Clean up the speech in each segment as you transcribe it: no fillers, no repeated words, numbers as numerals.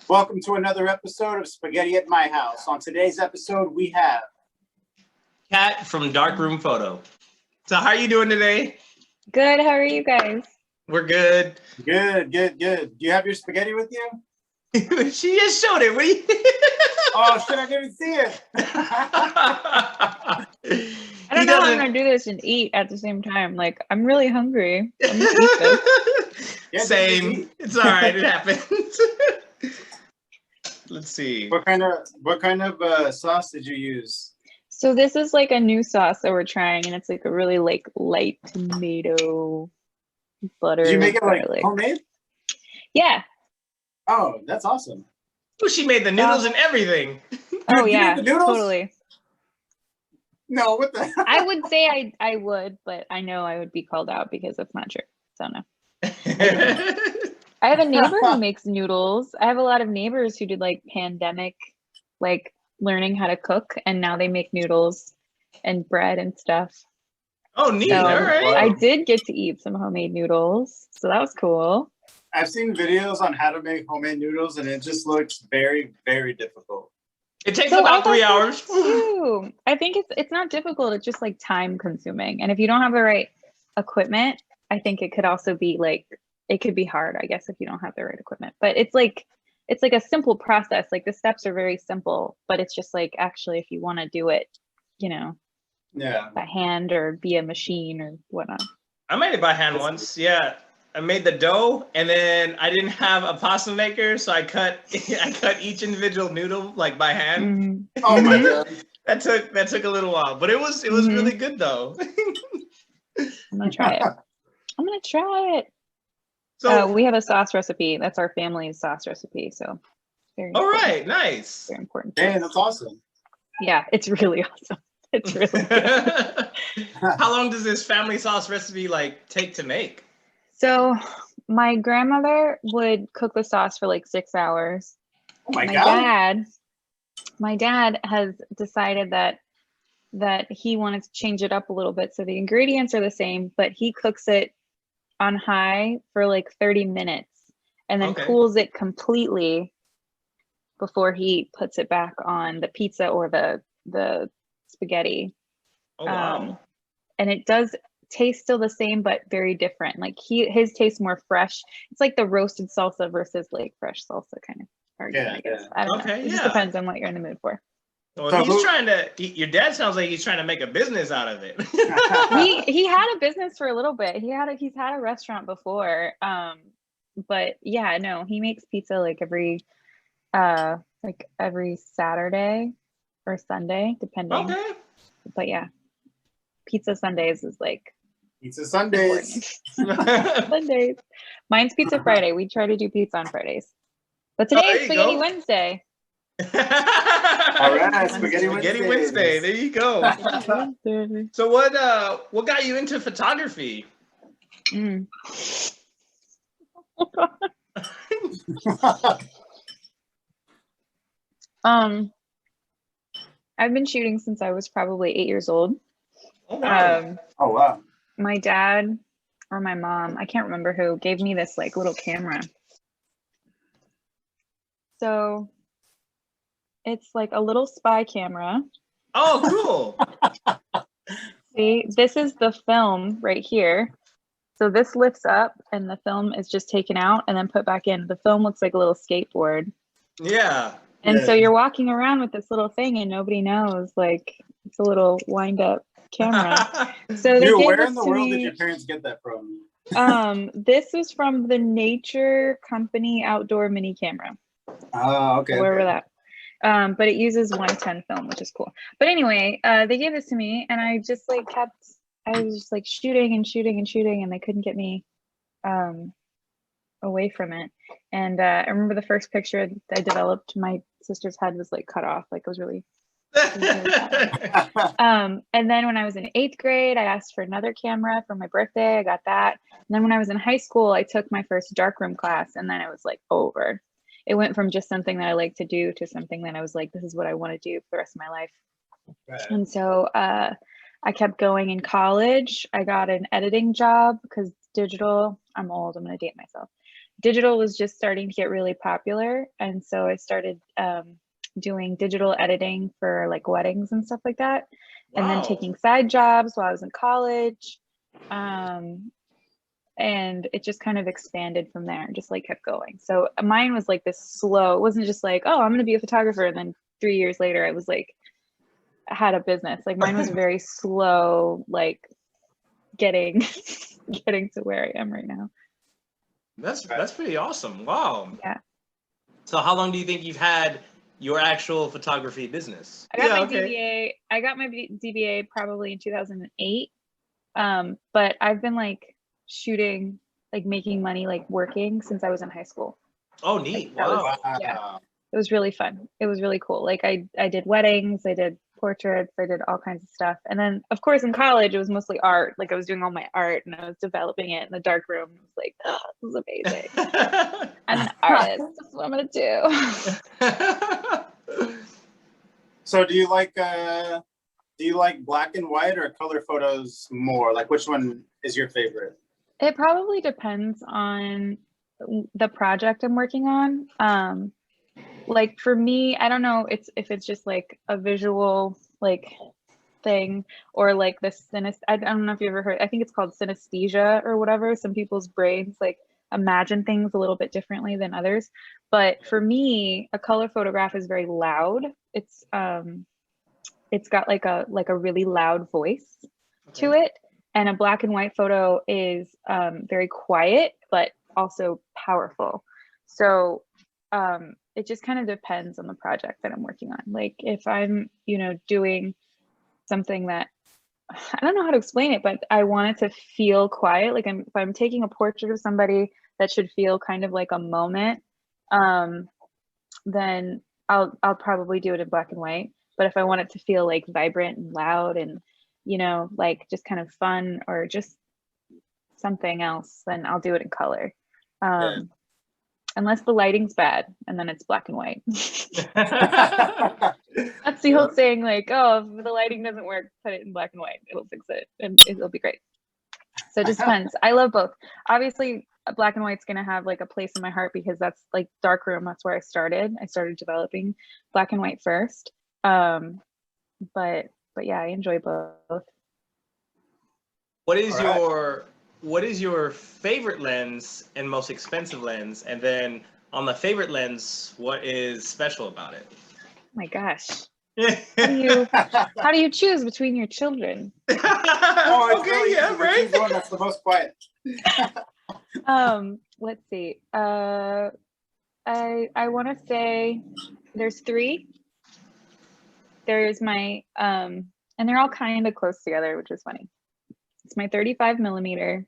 Welcome to another episode of Spaghetti at My House. On today's episode, we have Kat from Darkroomfoto. So how are you doing today? Good. How are you guys? We're good. Good. Do you have your spaghetti with you? She just showed it. What are you? Oh shit! I didn't see it. I don't know how I'm gonna do this and eat at the same time. Like, I'm really hungry. I'm gonna eat this. Yeah, same. It's all right. It happens. Let's see. What kind of sauce did you use? So this is like a new sauce that we're trying, and it's like a really like light tomato butter. Did you make it like garlic. homemade? Yeah. Oh, that's awesome. Oh, she made the noodles and everything. Oh you yeah, made the noodles? totally. No, what the? I would say I would, but I know I would be called out because that's not true. So no. I have a neighbor who makes noodles. I have a lot of neighbors who did like pandemic, like learning how to cook, and now they make noodles and bread and stuff. Oh, neat. So All right. I did get to eat some homemade noodles, so that was cool. I've seen videos on how to make homemade noodles, and it just looks very, very difficult. It takes about 3 hours. Too. I think it's not difficult. It's just like time consuming, and if you don't have the right equipment, I think it could also be like it could be hard. I guess if you don't have the right equipment, but it's like a simple process. Like the steps are very simple, but it's just like actually if you want to do it, you know, Yeah. by hand or via machine or whatnot. I made it by hand once. Yeah. I made the dough, and then I didn't have a pasta maker, so I cut each individual noodle like by hand. Mm-hmm. Oh my god. That took a little while, but it was really good though. I'm gonna try it. So we have a sauce recipe. That's our family's sauce recipe. So very all important. right, nice. Very important. Hey, that's awesome. Yeah, it's really awesome. It's really good. How long does this family sauce recipe like take to make? So my grandmother would cook the sauce for like 6 hours. Oh my god. My dad has decided that he wanted to change it up a little bit. So the ingredients are the same, but he cooks it on high for like 30 minutes and then cools it completely before he puts it back on the pizza or the spaghetti. Oh wow. And it does taste still the same but very different. Like his tastes more fresh. It's like the roasted salsa versus like fresh salsa kind of argument, I guess. I don't know. It just depends on what you're in the mood for. Well, your dad sounds like he's trying to make a business out of it. he had a business for a little bit. He's had a restaurant before. But yeah, no, he makes pizza like every Saturday or Sunday, depending. Okay. But yeah. Pizza Sundays is like Pizza Sundays. Sundays. Mine's Pizza Friday. We try to do pizza on Fridays. But today is Spaghetti Wednesday. All right, Spaghetti Wednesday. There you go. So what got you into photography? I've been shooting since I was probably 8 years old. Oh wow. Oh wow. My dad or my mom, I can't remember who, gave me this like little camera. So it's like a little spy camera. Oh, cool. See, this is the film right here. So this lifts up and the film is just taken out and then put back in. The film looks like a little skateboard. Yeah. And so you're walking around with this little thing and nobody knows, like it's a little wind up camera. So dude, where in the world did your parents get that from? This was from the Nature Company outdoor mini camera. Oh, okay. So wherever that. But it uses 110 film, which is cool. But anyway, they gave this to me and I just like I was just like shooting and they couldn't get me away from it. And I remember the first picture I developed, my sister's head was like cut off. Like it was really and then when I was in 8th grade, I asked for another camera for my birthday. I got that. And then when I was in high school, I took my first darkroom class and then it was like over. It went from just something that I like to do to something that I was like, this is what I want to do for the rest of my life. Right. And so I kept going in college. I got an editing job because digital, I'm old, I'm going to date myself. digital was just starting to get really popular. And so I started doing digital editing for like weddings and stuff like that. And then Wow. taking side jobs while I was in college. And it just kind of expanded from there and just like kept going. So mine was like this slow, it wasn't just like, oh, I'm going to be a photographer. And then 3 years later, I was like, I had a business. Like mine was very slow, like getting to where I am right now. That's pretty awesome. Wow. Yeah. So how long do you think you've had your actual photography business? I got my DBA. I got my DBA probably in 2008. But I've been like shooting, like making money, like working since I was in high school. Oh, neat. Like, Wow. Yeah, it was really fun. It was really cool. Like I did weddings, I did portraits, I did all kinds of stuff. And then of course in college, it was mostly art. Like I was doing all my art and I was developing it in the darkroom. It was like, oh, this is amazing. I'm an artist. This is what I'm gonna do. So do you like black and white or color photos more? Like which one is your favorite? It probably depends on the project I'm working on. Like for me, I don't know if it's just like a visual like thing or like this I don't know if you ever heard, I think it's called synesthesia or whatever. Some people's brains like imagine things a little bit differently than others. But for me, a color photograph is very loud. It's got like a really loud voice to it. And a black and white photo is very quiet, but also powerful. So it just kind of depends on the project that I'm working on. Like if I'm, doing something that, I don't know how to explain it, but I want it to feel quiet. Like if I'm taking a portrait of somebody that should feel kind of like a moment, then I'll probably do it in black and white. But if I want it to feel like vibrant and loud and, like just kind of fun or just something else, then I'll do it in color. Unless the lighting's bad, and then it's black and white. That's the old saying, like, oh, if the lighting doesn't work, put it in black and white. It'll fix it, and it'll be great. So it just depends. I love both. Obviously, black and white's gonna have like a place in my heart because that's like Darkroom. That's where I started. I started developing black and white first. But yeah, I enjoy both. What is your favorite lens and most expensive lens? And then on the favorite lens, what is special about it? Oh my gosh. How do you choose between your children? Oh, okay, really yeah, right. That's the most quiet. Let's see. I want to say there's 3. There's my and they're all kind of close together, which is funny. It's my 35 millimeter,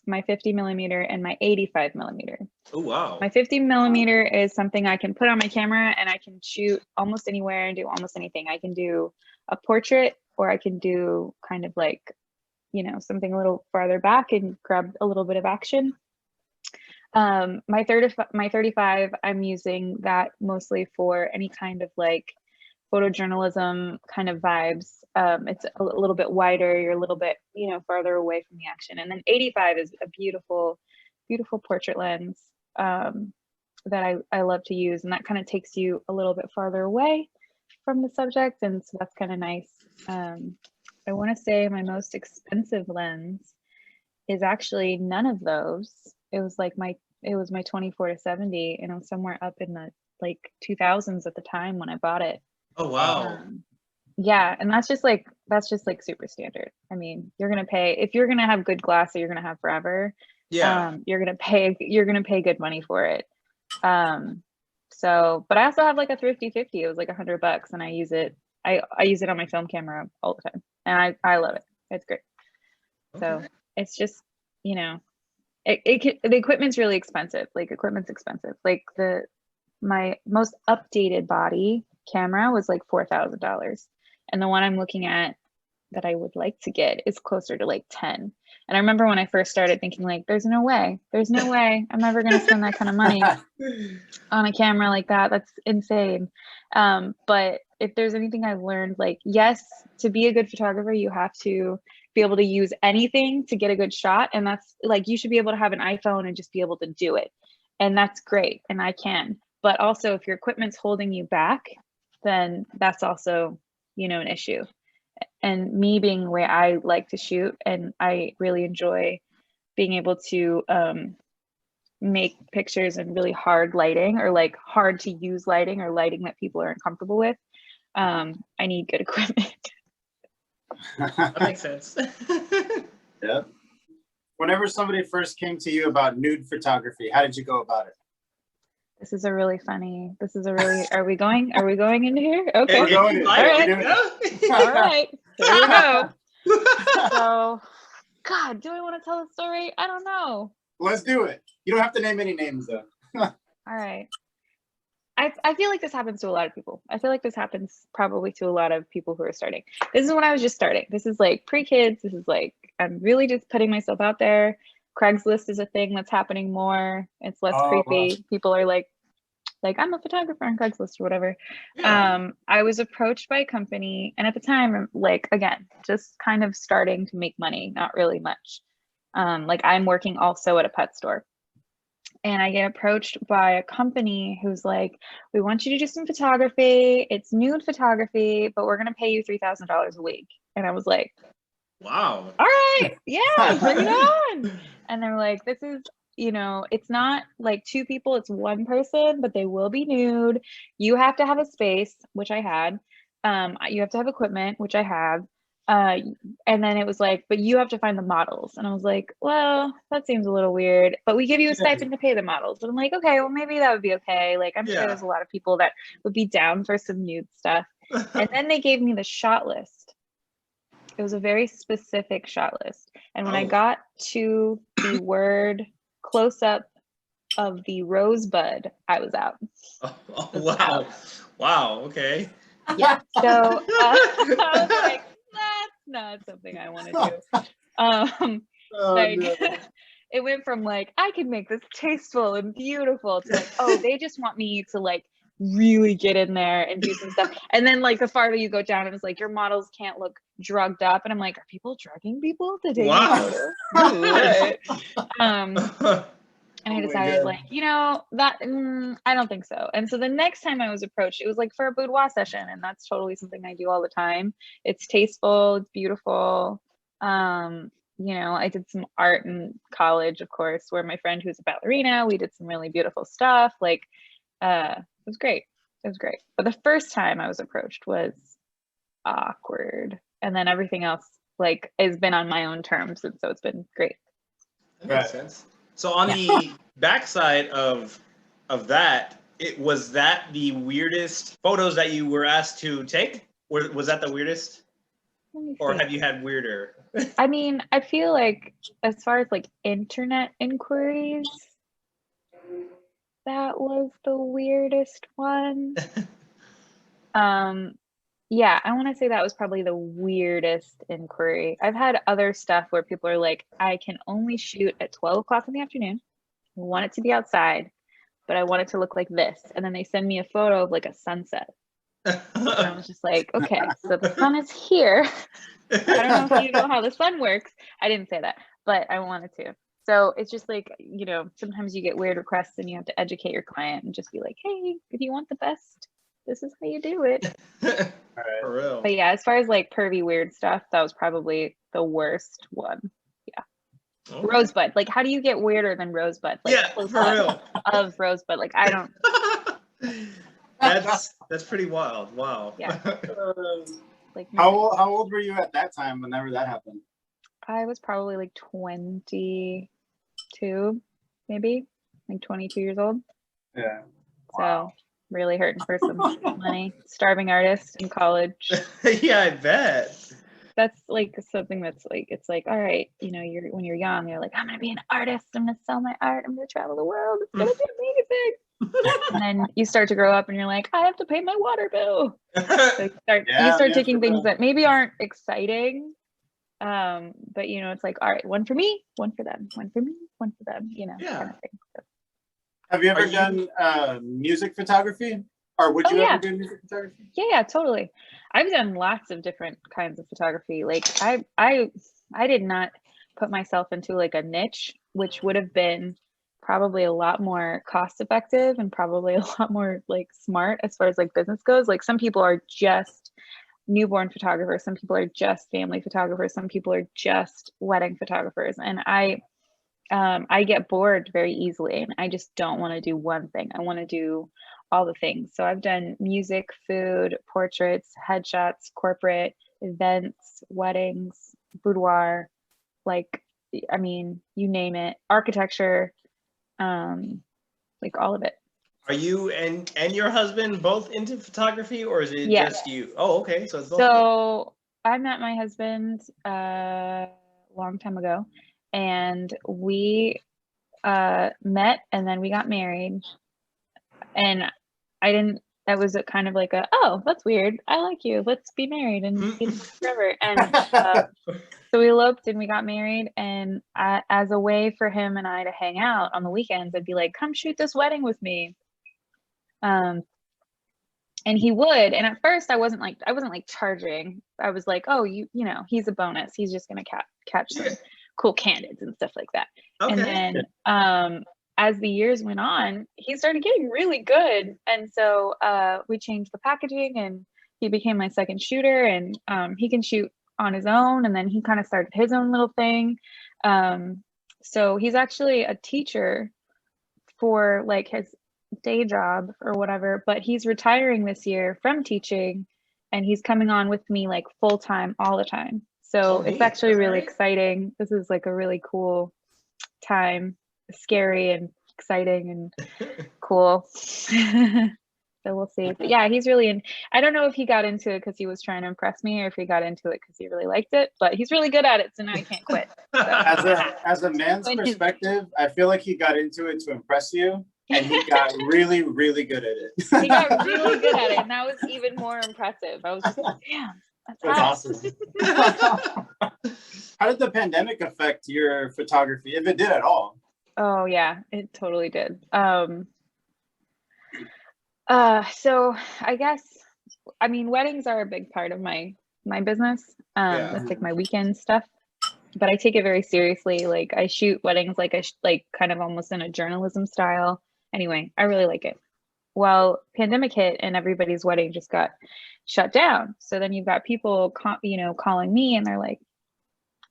my 50 millimeter, and my 85 millimeter. Oh, wow. My 50 millimeter is something I can put on my camera and I can shoot almost anywhere and do almost anything. I can do a portrait, or I can do kind of like, something a little farther back and grab a little bit of action. My 35, I'm using that mostly for any kind of like photojournalism kind of vibes. It's a little bit wider, you're a little bit, farther away from the action. And then 85 is a beautiful, beautiful portrait lens that I love to use. And that kind of takes you a little bit farther away from the subject. And so that's kind of nice. I want to say my most expensive lens is actually none of those. It was my 24-70, and it was somewhere up in the like 2000s at the time when I bought it. Oh, wow. Yeah, and that's just like super standard. I mean, you're gonna pay, if you're gonna have good glass that you're gonna have forever. Yeah. You're gonna pay good money for it. So, but I also have like a thrifty 50. It was like $100, and I use it. I use it on my film camera all the time, and I love it. It's great. Okay. So it's just, the equipment's really expensive. Like equipment's expensive. Like my most updated body camera was like $4,000, and the one I'm looking at that I would like to get is closer to like 10. And I remember when I first started thinking like, there's no way I'm never going to spend that kind of money on a camera like that. That's insane. But if there's anything I've learned, like, yes, to be a good photographer, you have to be able to use anything to get a good shot. And that's like, you should be able to have an iPhone and just be able to do it. and that's great, and I can. But also, if your equipment's holding you back, then that's also, you know, an issue. And me being the way I like to shoot, and I really enjoy being able to make pictures in really hard lighting, or like hard to use lighting, or lighting that people aren't comfortable with. I need good equipment. That makes sense. Yeah. Whenever somebody first came to you about nude photography, how did you go about it? This is a really, are we going into here? Okay. We're going in. All right. Yeah. All right. Here we go. So, God, do I want to tell a story? I don't know. Let's do it. You don't have to name any names though. All right. I feel like this happens to a lot of people. I feel like this happens probably to a lot of people who are starting. This is when I was just starting. This is like pre-kids. This is like, I'm really just putting myself out there. Craigslist is a thing that's happening more. It's less creepy. Wow. People are like, I'm a photographer on Craigslist or whatever. Yeah. I was approached by a company, and at the time, like, again, just kind of starting to make money, not really much. Like, I'm working also at a pet store. And I get approached by a company who's like, we want you to do some photography. It's nude photography, but we're going to pay you $3,000 a week. And I was like, wow. All right. Yeah, bring it on. And they're like, this is, you know, it's not like two people, it's one person, but they will be nude. You have to have a space, which I had. You have to have equipment, which I have. And then it was like, but you have to find the models. And I was like, well, that seems a little weird, but we give you a stipend to pay the models. And I'm like, okay, well, maybe that would be okay. Like, I'm sure there's a lot of people that would be down for some nude stuff. And then they gave me the shot list. It was a very specific shot list. And when I got to the word close up of the rosebud, I was out. Oh, wow. Out. Wow. Okay. Yeah. So I was like, that's not something I want to do. No. It went from like, I can make this tasteful and beautiful to like, oh, they just want me to like really get in there and do some stuff. And then like the farther you go down, it was like, your models can't look drugged up. And I'm like, are people drugging people to take photos? And I decided like, you know, that I don't think so. And so the next time I was approached, it was like for a boudoir session. And that's totally something I do all the time. It's tasteful, it's beautiful. You know, I did some art in college, of course, where my friend who's a ballerina, we did some really beautiful stuff. Like, it was great. It was great. But the first time I was approached was awkward. And then everything else like has been on my own terms. And so it's been great. That makes sense. So on the backside of that, was that the weirdest photos that you were asked to take? Or was that the weirdest? Or have you had weirder? I mean, I feel like as far as like internet inquiries, that was the weirdest one. Yeah, I want to say that was probably the weirdest inquiry. I've had other stuff where people are like, I can only shoot at 12 o'clock in the afternoon. I want it to be outside, but I want it to look like this. And then they send me a photo of like a sunset. And I was just like, okay, so the sun is here. I don't know if you know how the sun works. I didn't say that, but I wanted to. So it's just like, you know, sometimes you get weird requests and you have to educate your client and just be like, hey, if you want the best, this is how you do it. For real. But yeah, as far as like pervy weird stuff, that was probably the worst one. Yeah. Okay. Rosebud. Like, how do you get weirder than Rosebud? Like, yeah, for real. Of Rosebud. Like, I don't. That's pretty wild. Wow. Yeah. Like, how old were you at that time whenever that happened? I was probably like 22, maybe, like 22 years old. Yeah. So. Wow. Really hurting for some money, starving artist in college. Yeah, I bet. That's like something that's like, it's like, all right, you know, when you're young, you're like, I'm gonna be an artist, I'm gonna sell my art, I'm gonna travel the world, it's gonna be amazing. And then you start to grow up and you're like, I have to pay my water bill. So you start taking things that maybe aren't exciting, but you know, it's like, all right, one for me, one for them, one for me, one for them, you know, kind of thing. So. Have you ever done music photography? Or would you ever do music photography? Yeah, totally. I've done lots of different kinds of photography. Like I did not put myself into like a niche, which would have been probably a lot more cost effective and probably a lot more like smart as far as like business goes. Like some people are just newborn photographers, some people are just family photographers, some people are just wedding photographers, and I get bored very easily, and I just don't want to do one thing. I want to do all the things. So I've done music, food, portraits, headshots, corporate, events, weddings, boudoir, like, I mean, you name it, architecture, like all of it. Are you and your husband both into photography, or is it Yes. just you? Oh, okay. So it's both. So I met my husband a long time ago, and we met, and then we got married, and that was a kind of like a, oh, that's weird, I like you, let's be married and be together forever. And so we eloped and we got married, and as a way for him and I to hang out on the weekends, I'd be like, come shoot this wedding with me. And he would, and at first I wasn't like charging. I was like, oh, you know, he's a bonus, he's just gonna catch some cool candidates and stuff like that. Okay. And then as the years went on, he started getting really good, and so we changed the packaging, and he became my second shooter, and he can shoot on his own, and then he kind of started his own little thing. So he's actually a teacher for like his day job or whatever, but he's retiring this year from teaching, and he's coming on with me like full time all the time. So it's actually really exciting. This is like a really cool time, scary and exciting and cool. So we'll see. But yeah, he's really I don't know if he got into it because he was trying to impress me, or if he got into it because he really liked it, but he's really good at it, so now he can't quit. So. As a man's perspective, I feel like he got into it to impress you, and he got really, really good at it. He got really good at it, and that was even more impressive. I was just like, damn, that's awesome. How did the pandemic affect your photography, if it did at all? Oh yeah, it totally did. So I guess, I mean, weddings are a big part of my business. That's like my weekend stuff, but I take it very seriously. Like I shoot weddings like like kind of almost in a journalism style. Anyway, I really like it. Well, pandemic hit and everybody's wedding just got shut down. So then you've got people, calling me, and they're like,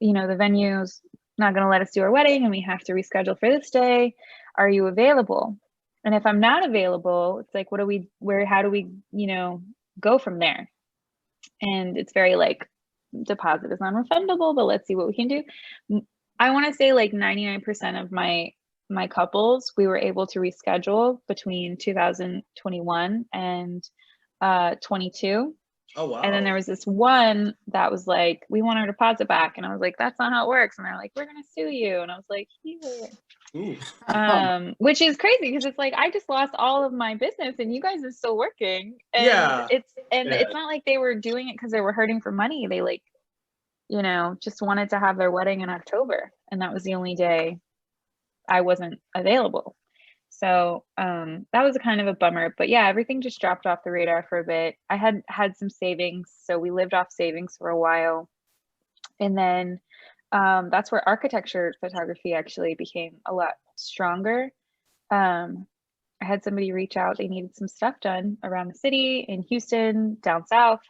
the venue's not going to let us do our wedding, and we have to reschedule for this day. Are you available? And if I'm not available, it's like, how do we, go from there? And it's very like, deposit is non-refundable, but let's see what we can do. I want to say like 99% of my couples, we were able to reschedule between 2021 and 22. Oh, wow. And then there was this one that was like, we want our deposit back. And I was like, that's not how it works. And they're like, we're going to sue you. And I was like, here. Which is crazy, because it's like, I just lost all of my business and you guys are still working. And it's not like they were doing it because they were hurting for money. They like, just wanted to have their wedding in October. And that was the only day I wasn't available. So that was a kind of a bummer, but yeah, everything just dropped off the radar for a bit. I had some savings, so we lived off savings for a while. And then that's where architecture photography actually became a lot stronger. I had somebody reach out, they needed some stuff done around the city, in Houston, down south.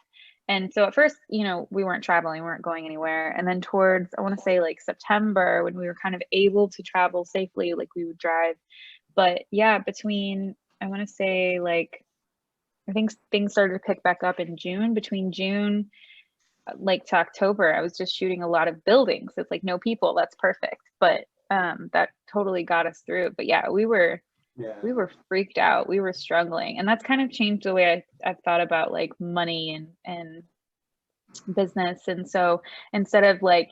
And so at first, we weren't traveling, we weren't going anywhere. And then towards, I want to say like September, when we were kind of able to travel safely, like we would drive. But yeah, between, I want to say like, I think things started to pick back up in June. Between June like to October, I was just shooting a lot of buildings. It's like no people, that's perfect. But that totally got us through. But yeah, we were freaked out. We were struggling. And that's kind of changed the way I've thought about like money and business. And so instead of like,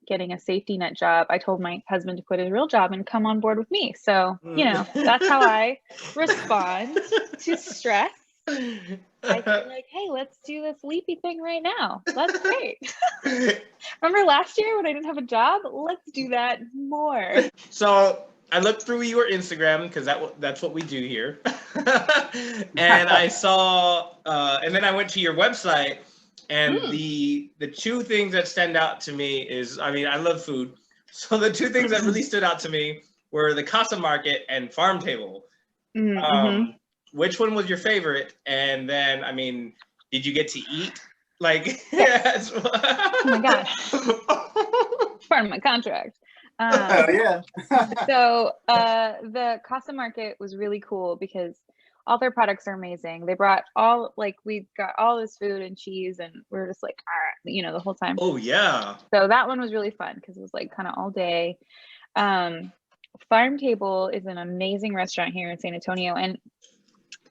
getting a safety net job, I told my husband to quit his real job and come on board with me. So, that's how I respond to stress. I feel like, hey, let's do this leapy thing right now. That's great. Remember last year when I didn't have a job? Let's do that more. So I looked through your Instagram, because that's what we do here. And I saw, and then I went to your website. And the two things that stand out to me is, I mean, I love food. So the two things that really stood out to me were the Casa Market and Farm Table. Mm-hmm. Which one was your favorite? And then, I mean, did you get to eat? Like, Yes. yes. Oh my God. Part of my contract. Oh yeah. So the Casa Market was really cool because all their products are amazing. They brought we got all this food and cheese, and we were just like, all right, you know, the whole time. Oh yeah. So that one was really fun because it was like kind of all day. Farm Table is an amazing restaurant here in San Antonio, and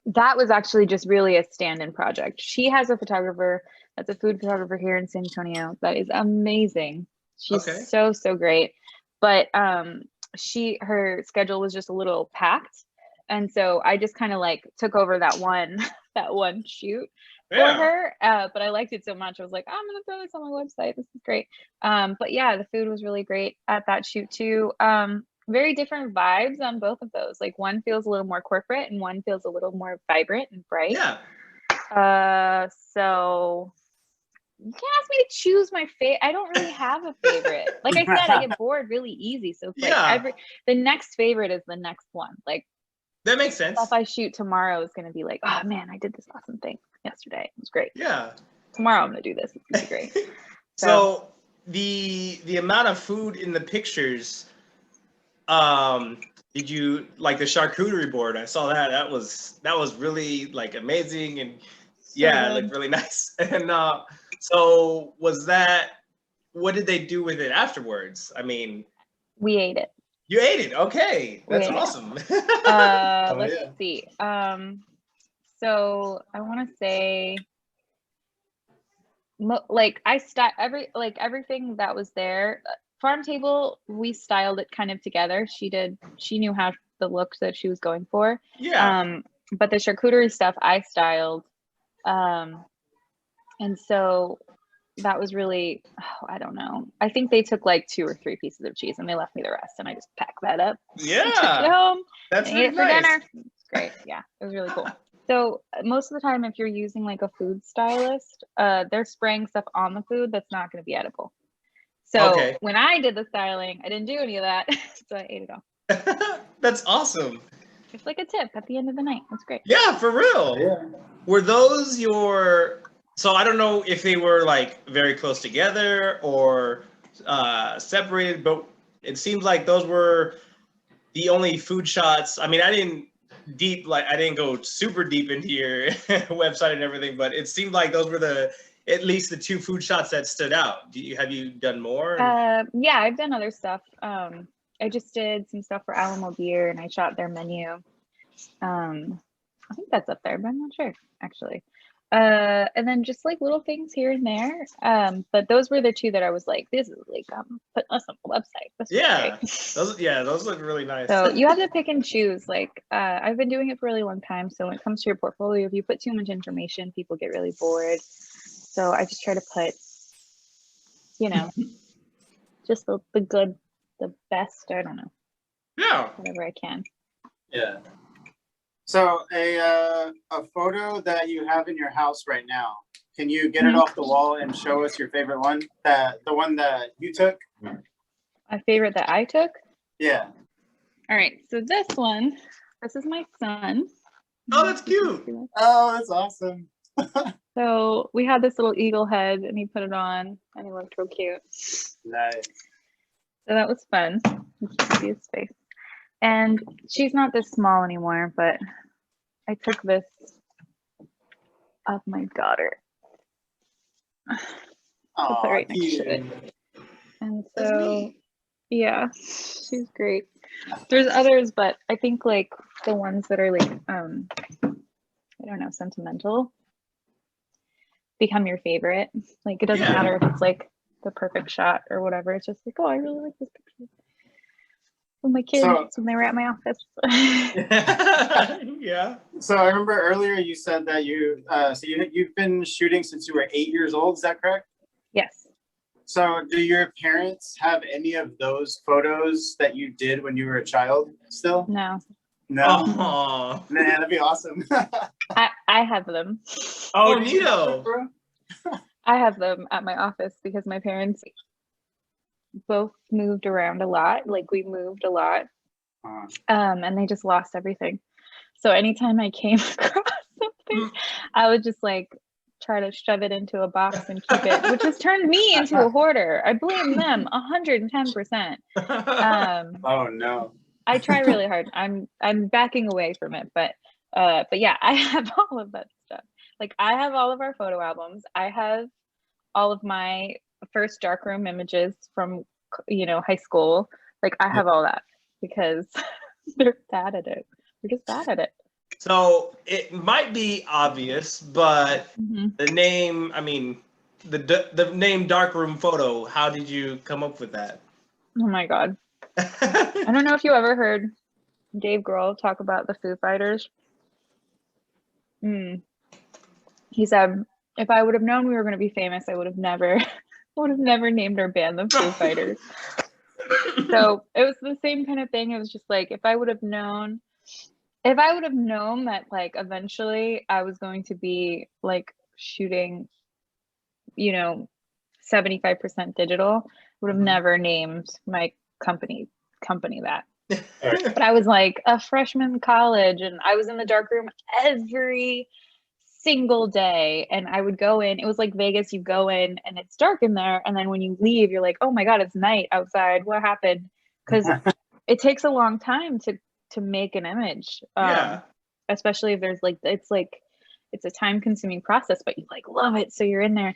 that was actually just really a stand-in project. She has a photographer that's a food photographer here in San Antonio that is amazing. She's Okay. so great. But her schedule was just a little packed. And so I just kind of like took over that one shoot for her. But I liked it so much. I was like, I'm gonna throw this on my website. This is great. But yeah, the food was really great at that shoot too. Very different vibes on both of those. Like one feels a little more corporate and one feels a little more vibrant and bright. Yeah. So you can't ask me to choose my favorite. I don't really have a favorite. Like I said, I get bored really easy. So it's like the next favorite is the next one. Like that makes sense. Stuff I shoot tomorrow is gonna be like, oh man, I did this awesome thing yesterday. It was great. Yeah. Tomorrow I'm gonna do this. It's gonna be great. So the amount of food in the pictures, did you like the charcuterie board? I saw that. That was really like amazing, and yeah, it looked really nice. And so was that, what did they do with it afterwards? I mean, we ate it. You ate it. Okay. That's awesome. Let's see. So I want to say everything that was there. Farm Table, we styled it kind of together. She knew how the look that she was going for. Yeah. But the charcuterie stuff I styled. And so that was really, I don't know. I think they took like 2 or 3 pieces of cheese and they left me the rest, and I just packed that up. Yeah. Took it home. That's really ate it for nice. dinner. It's great. Yeah, it was really cool. So most of the time, if you're using like a food stylist, they're spraying stuff on the food that's not going to be edible. So when I did the styling, I didn't do any of that. So I ate it all. That's awesome. Just like a tip at the end of the night. That's great. Yeah, for real. Yeah. Were those so I don't know if they were like very close together or separated, but it seems like those were the only food shots. I mean, I didn't go super deep into your website and everything, but it seemed like those were at least the 2 food shots that stood out. Have you done more? Yeah, I've done other stuff. I just did some stuff for Alamo Beer, and I shot their menu. I think that's up there, but I'm not sure actually. And then just like little things here and there. But those were the 2 that I was like, this is like put us on the website. Those look really nice. So you have to pick and choose. Like I've been doing it for a really long time. So when it comes to your portfolio, if you put too much information, people get really bored. So I just try to put, just the good, the best. I don't know. Yeah. Whatever I can. Yeah. So a photo that you have in your house right now, can you get it off the wall and show us your favorite one? The one that you took? My favorite that I took? Yeah. All right. So this is my son. Oh, that's cute. Oh, that's awesome. So we had this little eagle head, and he put it on, and he looked real cute. Nice. So that was fun. You can see his face. And she's not this small anymore, but I took this of my daughter. Oh, right next to it. And so, yeah, she's great. There's others, but I think like the ones that are like, I don't know, sentimental become your favorite. Like it doesn't matter if it's like the perfect shot or whatever. It's just like, oh, I really like this picture. With my kids when they were at my office. Yeah. So I remember earlier you said that you've been shooting since you were 8 years old. Is that correct? Yes. So do your parents have any of those photos that you did when you were a child still? No. No. Oh. Man, that'd be awesome. I have them. Oh, neato. I have them at my office because my parents both moved around a lot. Like we moved a lot And they just lost everything. So anytime I came across something, I would just like try to shove it into a box and keep it, which has turned me into a hoarder. I blame them 110%. Oh no. I try really hard. I'm backing away from it, but yeah, I have all of that stuff. Like I have all of our photo albums. I have all of my first darkroom images from high school. Like I have all that because they're bad at it. We're just bad at it. So it might be obvious, but Mm-hmm. the name, I mean, the name Darkroomfoto, how did you come up with that? Oh my God. I don't know if you ever heard Dave Grohl talk about the Foo Fighters. He said, if I would have known we were going to be famous, I would have never named our band the Foo Fighters. So it was the same kind of thing. It was just like, if I would have known that like eventually I was going to be like shooting, 75% digital, I would have never named my company that. But I was like a freshman in college and I was in the darkroom every single day, and I would go in. It was like Vegas. You go in and it's dark in there, and then when you leave, you're like, oh my God, it's night outside. What happened? Because it takes a long time to make an image. Especially if there's like it's a time-consuming process, but you like love it, so you're in there.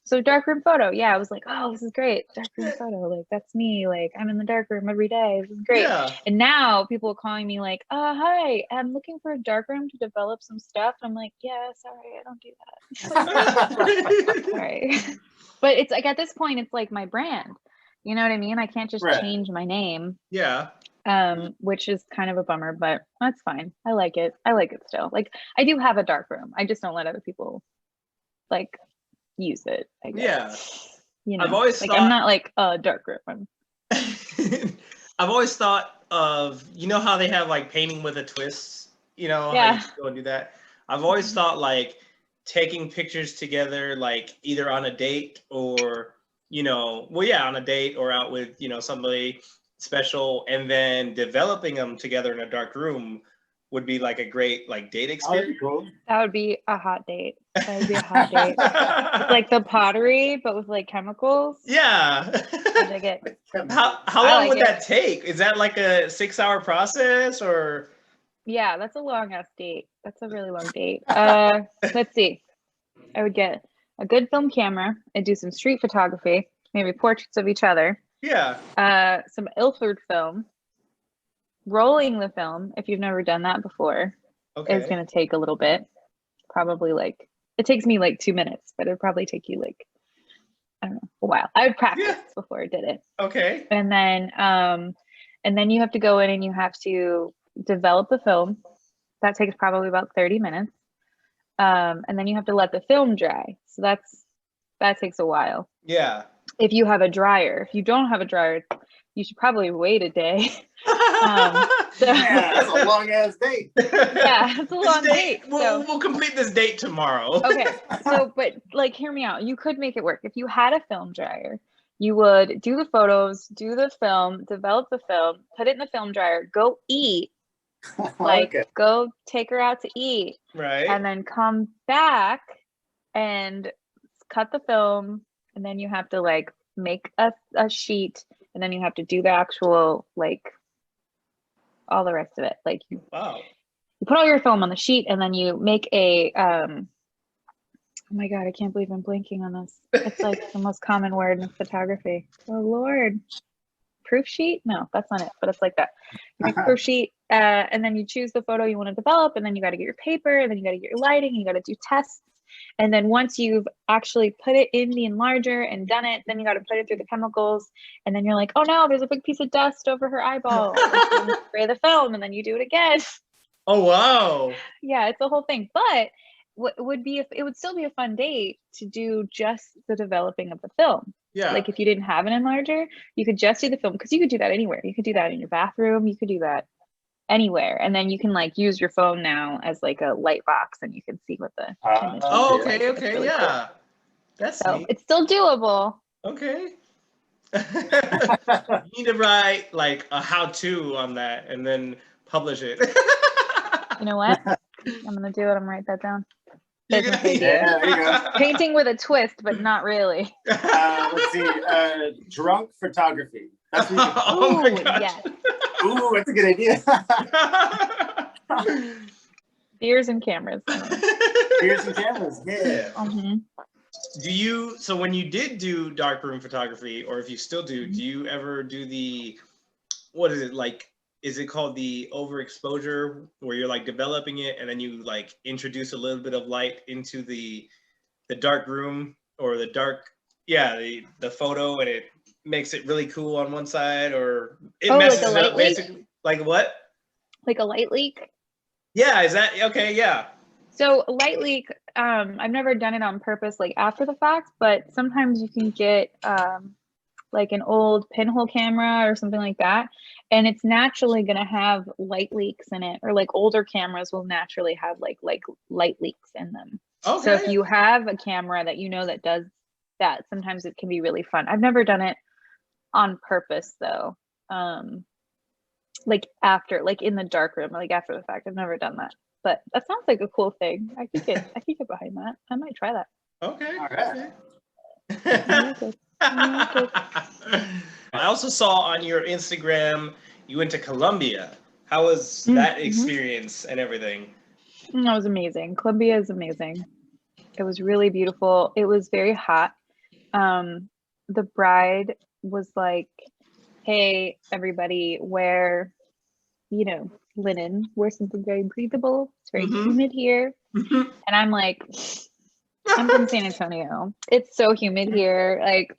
So Darkroomfoto, yeah, I was like, oh, this is great. Darkroomfoto, like that's me. Like I'm in the darkroom every day. This is great. Yeah. And now people are calling me like, hi, I'm looking for a darkroom to develop some stuff. I'm like, yeah, sorry, I don't do that. Sorry. But it's like at this point, it's like my brand. You know what I mean? I can't just change my name. Yeah. Which is kind of a bummer, but that's fine. I like it. I like it still. Like I do have a darkroom. I just don't let other people like use it, I guess. Yeah. I've always like thought... I'm not like a darkroom. I've always thought of, how they have like painting with a twist, how you go and do that. I've always thought like taking pictures together, like either on a date or, on a date or out with, somebody special, and then developing them together in a dark room would be like a great like date experience. Cool. That would be a hot date. That would be a hot date. It's like the pottery, but with like chemicals. Yeah. I dig it. How long would that take? Is that like a 6-hour process or? Yeah, that's a long ass date. That's a really long date. Let's see. I would get a good film camera and do some street photography, maybe portraits of each other. Yeah. Some Ilford film. Rolling the film, if you've never done that before, is going to take a little bit. Probably like, it takes me like 2 minutes, but it'd probably take you like, I don't know, a while. I would practice before I did it. Okay. And then you have to go in and you have to develop the film. That takes probably about 30 minutes. And then you have to let the film dry. So that takes a while. Yeah. If you have a dryer. If you don't have a dryer, you should probably wait a day. That's a long ass date. Yeah, it's a long date. We'll complete this date tomorrow. Okay. So, but like, hear me out. You could make it work. If you had a film dryer, you would do the photos, do the film, develop the film, put it in the film dryer, go eat. Go take her out to eat. Right. And then come back and cut the film. And then you have to like make a sheet. And then you have to do the actual, like, all the rest of it. Like, you put all your film on the sheet, and then you make a, oh my God, I can't believe I'm blanking on this. It's like the most common word in photography. Oh, Lord. Proof sheet? No, that's not it, but it's like that. You make a proof sheet, and then you choose the photo you want to develop, and then you got to get your paper, and then you got to get your lighting, and you got to do tests. And then once you've actually put it in the enlarger and done it, then you got to put it through the chemicals. And then you're like, oh no, there's a big piece of dust over her eyeball. And you spray the film, and then you do it again. Oh, wow. Yeah, it's a whole thing. But it would still be a fun date to do just the developing of the film. Yeah. Like if you didn't have an enlarger, you could just do the film, because you could do that anywhere. You could do that in your bathroom. You could do that anywhere, and then you can like use your phone now as like a light box, and you can see what the image is. Okay, Really yeah, cool. that's so neat. it's still doable. Okay, You need to write like a how-to on that and then publish it. You know what? I'm gonna do it. I'm gonna write that down. You Business got- idea. Yeah, there you go. Painting with a twist, but not really. Let's see. Drunk photography. That's what you Oh my Ooh, gosh. yes. Ooh, that's a good idea. Beers and cameras. Here's some cameras. Yeah. Mhm. So when you did do darkroom photography, or if you still do you ever do the, what is it like? Is it called the overexposure, where you're like developing it and then you like introduce a little bit of light into the dark room or the dark, yeah, the photo, and it makes it really cool on one side, or it Oh, like messes a it light up leak? basically? Like what? Like a light leak. Yeah, is that okay? Yeah. So a light leak, I've never done it on purpose, like after the fact, but sometimes you can get like an old pinhole camera or something like that, and it's naturally going to have light leaks in it, or like older cameras will naturally have like light leaks in them. Okay. So if you have a camera that you know that does that, sometimes it can be really fun. I've never done it on purpose though. Like after, like in the dark room, like after the fact, I've never done that. But that sounds like a cool thing. I could get behind that. I might try that. Okay. All right. Okay. I also saw on your Instagram you went to Colombia. How was that experience and everything? That was amazing. Colombia is amazing. It was really beautiful. It was very hot. The bride was like, hey, everybody, wear, linen, wear something very breathable. It's very humid here. And I'm like, I'm from San Antonio. It's so humid here. Like,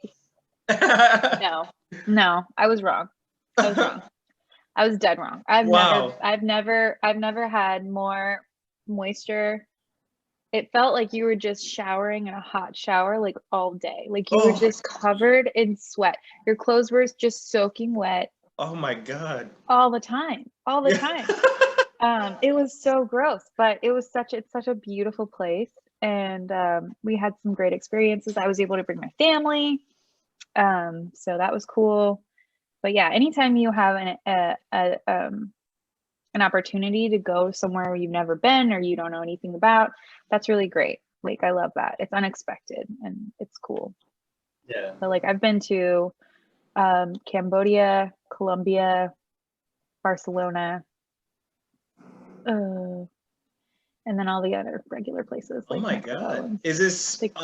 no, I was wrong. I was dead wrong. I've never had more moisture. It felt like you were just showering in a hot shower like all day. Like you were just covered in sweat. Your clothes were just soaking wet. Oh my God. All the time. It was so gross, but it's such a beautiful place. And we had some great experiences. I was able to bring my family. So that was cool. But yeah, anytime you have an opportunity to go somewhere where you've never been or you don't know anything about, that's really great. Like I love that. It's unexpected and it's cool. Yeah. So like I've been to Cambodia, Colombia, Barcelona, and then all the other regular places. Oh Like my Mexico God. and Is this like,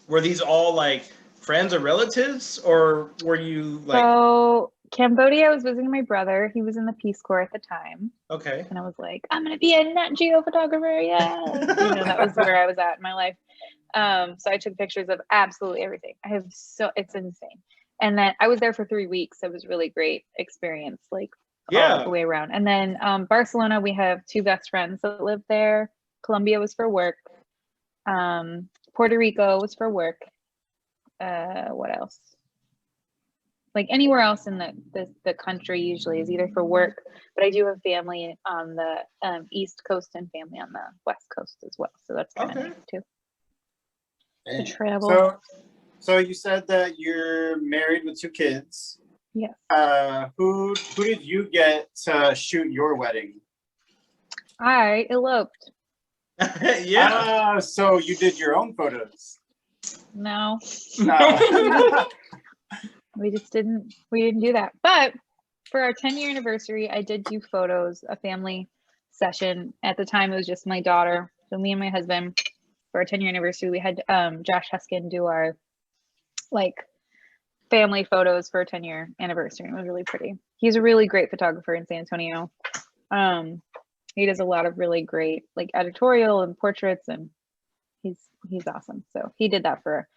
were these all like friends or relatives, or were you like? So Cambodia, I was visiting my brother. He was in the Peace Corps at the time. Okay. And I was like, I'm gonna be a Nat Geo photographer. Yeah. That was where I was at in my life. So I took pictures of absolutely everything. It's insane. And then I was there for 3 weeks. It was really great experience, like all the way around. And then Barcelona, we have 2 best friends that live there. Colombia was for work. Puerto Rico was for work. What else? Like anywhere else in the country usually is either for work, but I do have family on the East Coast and family on the West Coast as well. So that's kind of nice too. To travel. So you said that you're married with 2 kids. Yes. Who did you get to shoot your wedding? I eloped. Yeah. So you did your own photos. No. No. We didn't do that. But for our 10-year anniversary, I did do photos, a family session. At the time, it was just my daughter. So me and my husband, for our 10-year anniversary, we had Josh Heskin do our like family photos for a 10-year anniversary. It was really pretty. He's a really great photographer in San Antonio. He does a lot of really great like editorial and portraits, and he's awesome. So he did that for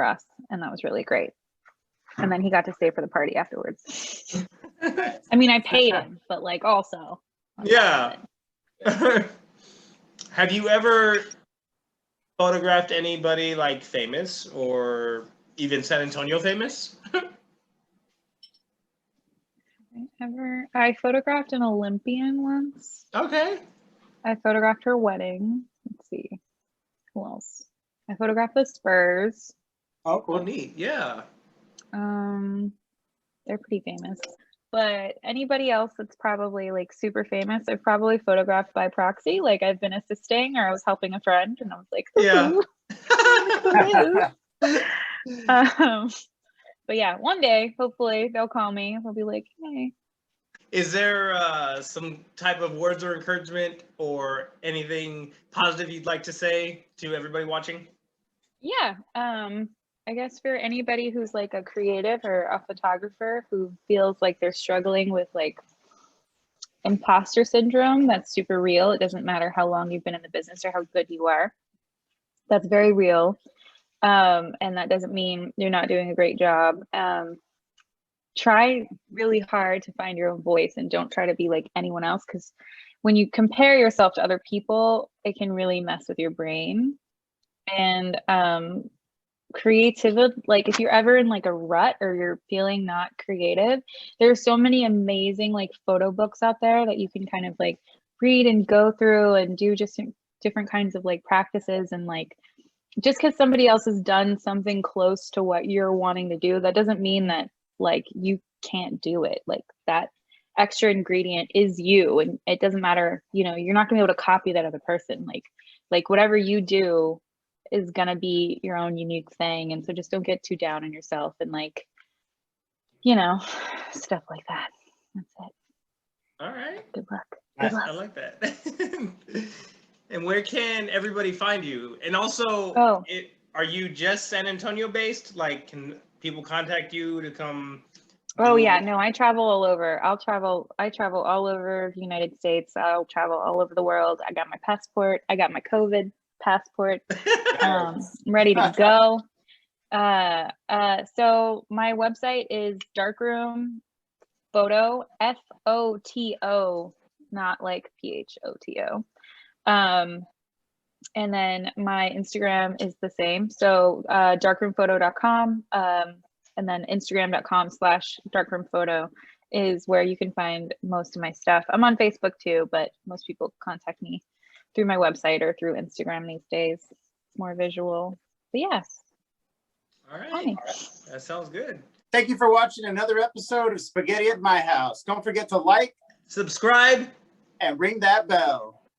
us, and that was really great. And then he got to stay for the party afterwards. I mean, I paid him, but like also. Yeah. Have you ever photographed anybody like famous or even San Antonio famous? I photographed an Olympian once. Okay. I photographed her wedding. Let's see. Who else? I photographed the Spurs. Oh, cool. Well, neat. Yeah. They're pretty famous. But anybody else that's probably like super famous, I've probably photographed by proxy. Like I've been assisting or I was helping a friend and I was like, Yeah. But yeah, one day, hopefully they'll call me. They'll be like, hey. Is there some type of words or encouragement or anything positive you'd like to say to everybody watching? Yeah. I guess for anybody who's like a creative or a photographer who feels like they're struggling with like imposter syndrome, that's super real. It doesn't matter how long you've been in the business or how good you are. That's very real. And that doesn't mean you're not doing a great job. Try really hard to find your own voice and don't try to be like anyone else, because when you compare yourself to other people, it can really mess with your brain. And creativity, like if you're ever in like a rut or you're feeling not creative, there's so many amazing like photo books out there that you can kind of like read and go through and do just different kinds of like practices. And like just because somebody else has done something close to what you're wanting to do, that doesn't mean that like you can't do it. Like that extra ingredient is you, and it doesn't matter, you know, you're not gonna be able to copy that other person. Like whatever you do is gonna be your own unique thing. And so just don't get too down on yourself and like, you know, stuff like that. That's it. All right. Good luck. Good luck. I like that. And where can everybody find you? And also, are you just San Antonio based? Like, can people contact you to come? Oh yeah, no, I travel all over. I travel all over the United States. I'll travel all over the world. I got my passport. I got my COVID passport. I'm ready to go. So my website is Darkroom Photo, Photo, not like PHOTO. And then my Instagram is the same. So darkroomfoto.com. And then Instagram.com/darkroomfoto is where you can find most of my stuff. I'm on Facebook too, but most people contact me through my website or through Instagram these days. It's more visual. But yeah. All right. That sounds good. Thank you for watching another episode of Spaghetti at My House. Don't forget to like, subscribe, and ring that bell.